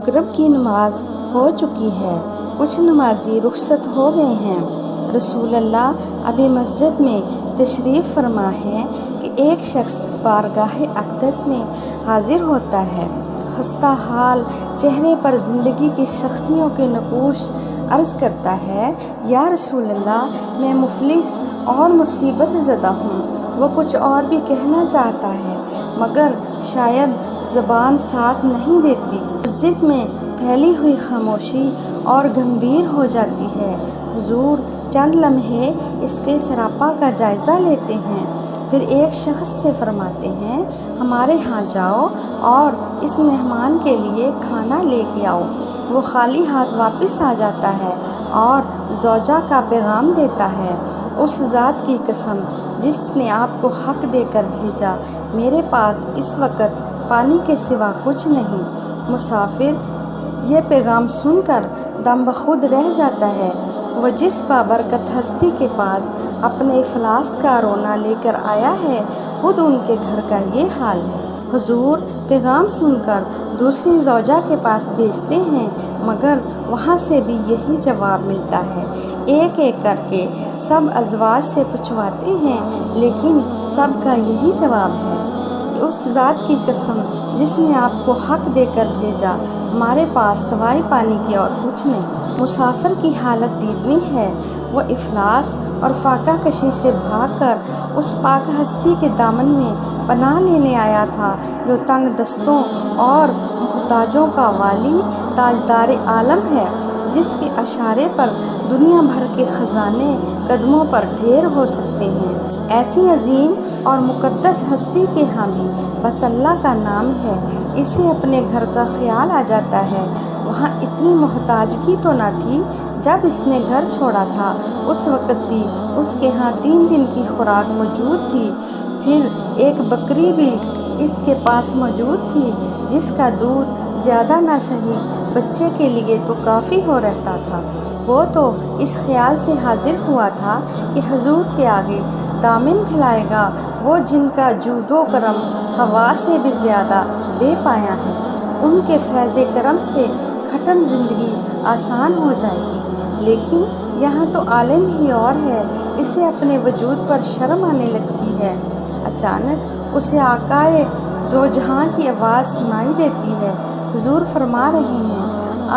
مغرب کی نماز ہو چکی ہے، کچھ نمازی رخصت ہو گئے ہیں۔ رسول اللہ ابھی مسجد میں تشریف فرما ہے کہ ایک شخص بارگاہ اقدس میں حاضر ہوتا ہے، خستہ حال چہرے پر زندگی کی سختیوں کے نقوش عرض کرتا ہے، یا رسول اللہ، میں مفلس اور مصیبت زدہ ہوں۔ وہ کچھ اور بھی کہنا چاہتا ہے مگر شاید زبان ساتھ نہیں دیتی۔ مسجد میں پھیلی ہوئی خاموشی اور گمبھیر ہو جاتی ہے۔ حضور چند لمحے اس کے سراپا کا جائزہ لیتے ہیں، پھر ایک شخص سے فرماتے ہیں، ہمارے ہاں جاؤ اور اس مہمان کے لیے کھانا لے کے آؤ۔ وہ خالی ہاتھ واپس آ جاتا ہے اور زوجہ کا پیغام دیتا ہے، اس ذات کی قسم جس نے آپ کو حق دے کر بھیجا، میرے پاس اس وقت پانی کے سوا کچھ نہیں۔ مسافر یہ پیغام سن کر دم بخود رہ جاتا ہے۔ وہ جس بابرکت ہستی کے پاس اپنے افلاس کا رونا لے کر آیا ہے، خود ان کے گھر کا یہ حال ہے۔ حضور پیغام سن کر دوسری زوجہ کے پاس بھیجتے ہیں مگر وہاں سے بھی یہی جواب ملتا ہے۔ ایک ایک کر کے سب ازواج سے پوچھواتے ہیں لیکن سب کا یہی جواب ہے، اس ذات کی قسم جس نے آپ کو حق دے کر بھیجا، ہمارے پاس سوائے پانی کے اور کچھ نہیں۔ مسافر کی حالت دیدنی ہے، وہ افلاس اور فاقہ کشی سے بھاگ کر اس پاک ہستی کے دامن میں پناہ لینے آیا تھا جو تنگ دستوں اور محتاجوں کا والی تاجدار عالم ہے، جس کے اشارے پر دنیا بھر کے خزانے قدموں پر ڈھیر ہو سکتے ہیں۔ ایسی عظیم اور مقدس ہستی کے ہاں بھی بس اللہ کا نام ہے۔ اسے اپنے گھر کا خیال آ جاتا ہے۔ وہاں اتنی محتاجگی تو نہ تھی جب اس نے گھر چھوڑا تھا، اس وقت بھی اس کے ہاں 3 دن کی خوراک موجود تھی، پھر ایک بکری بھی اس کے پاس موجود تھی جس کا دودھ زیادہ نہ سہی بچے کے لیے تو کافی ہو رہتا تھا۔ وہ تو اس خیال سے حاضر ہوا تھا کہ حضور کے آگے دامن پھیلائے گا، وہ جن کا جود و کرم ہوا سے بھی زیادہ بے پایہ ہے، ان کے فیض کرم سے کھٹن زندگی آسان ہو جائے گی۔ لیکن یہاں تو عالم ہی اور ہے، اسے اپنے وجود پر شرم آنے لگتی ہے۔ اچانک اسے آقائے دو جہاں کی آواز سنائی دیتی ہے۔ حضور فرما رہے ہیں،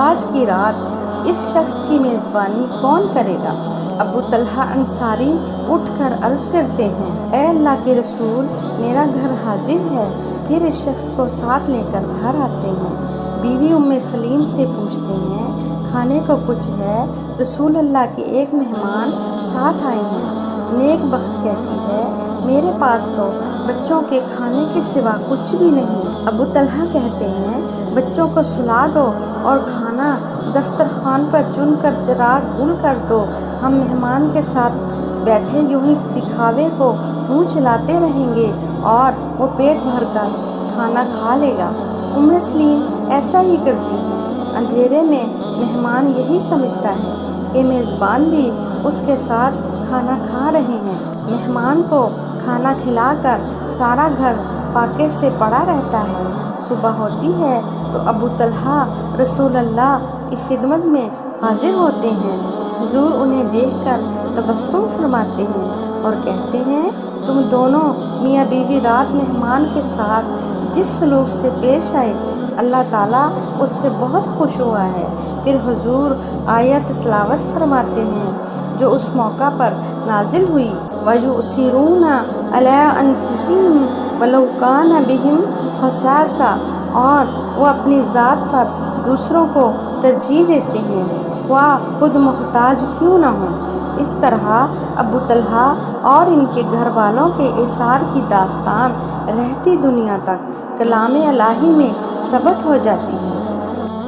آج کی رات اس شخص کی میزبانی کون کرے گا؟ ابو طلحہ انصاری اٹھ کر عرض کرتے ہیں، اے اللہ کے رسول، میرا گھر حاضر ہے۔ پھر اس شخص کو ساتھ لے کر گھر آتے ہیں۔ بیوی ام سلیم سے پوچھتے ہیں، کھانے کو کچھ ہے؟ رسول اللہ کے ایک مہمان ساتھ آئے ہیں۔ نیک بخت کہتی ہے، میرے پاس تو بچوں کے کھانے کے سوا کچھ بھی نہیں۔ ابو طلحہ کہتے ہیں، بچوں کو سلا دو اور کھانا دسترخوان پر چن کر چراغ گل کر دو، ہم مہمان کے ساتھ بیٹھے یوں ہی دکھاوے کو منہ چلاتے رہیں گے اور وہ پیٹ بھر کر کھانا کھا لے گا۔ ام سلیم ایسا ہی کرتی ہے۔ اندھیرے میں مہمان یہی سمجھتا ہے کہ میزبان بھی اس کے ساتھ کھانا کھا رہے ہیں۔ مہمان کو کھانا کھلا کر سارا گھر فاقے سے پڑا رہتا ہے۔ صبح ہوتی ہے تو ابو طلحہ رسول اللہ کی خدمت میں حاضر ہوتے ہیں۔ حضور انہیں دیکھ کر تبسم فرماتے ہیں اور کہتے ہیں، تم دونوں میاں بیوی رات مہمان کے ساتھ جس سلوک سے پیش آئے، اللہ تعالیٰ اس سے بہت خوش ہوا ہے۔ پھر حضور آیت تلاوت فرماتے ہیں جو اس موقع پر نازل ہوئی، وَيُؤْثِرُونَ عَلَىٰ أَنفُسِهِمْ وَلَوْ كَانَ بِهِمْ خَصَاصَةٌ، اور وہ اپنی ذات پر دوسروں کو ترجیح دیتے ہیں خواہ خود محتاج کیوں نہ ہوں۔ اس طرح ابو طلحہ اور ان کے گھر والوں کے ایثار کی داستان رہتی دنیا تک کلام الہی میں ثبت ہو جاتی ہے۔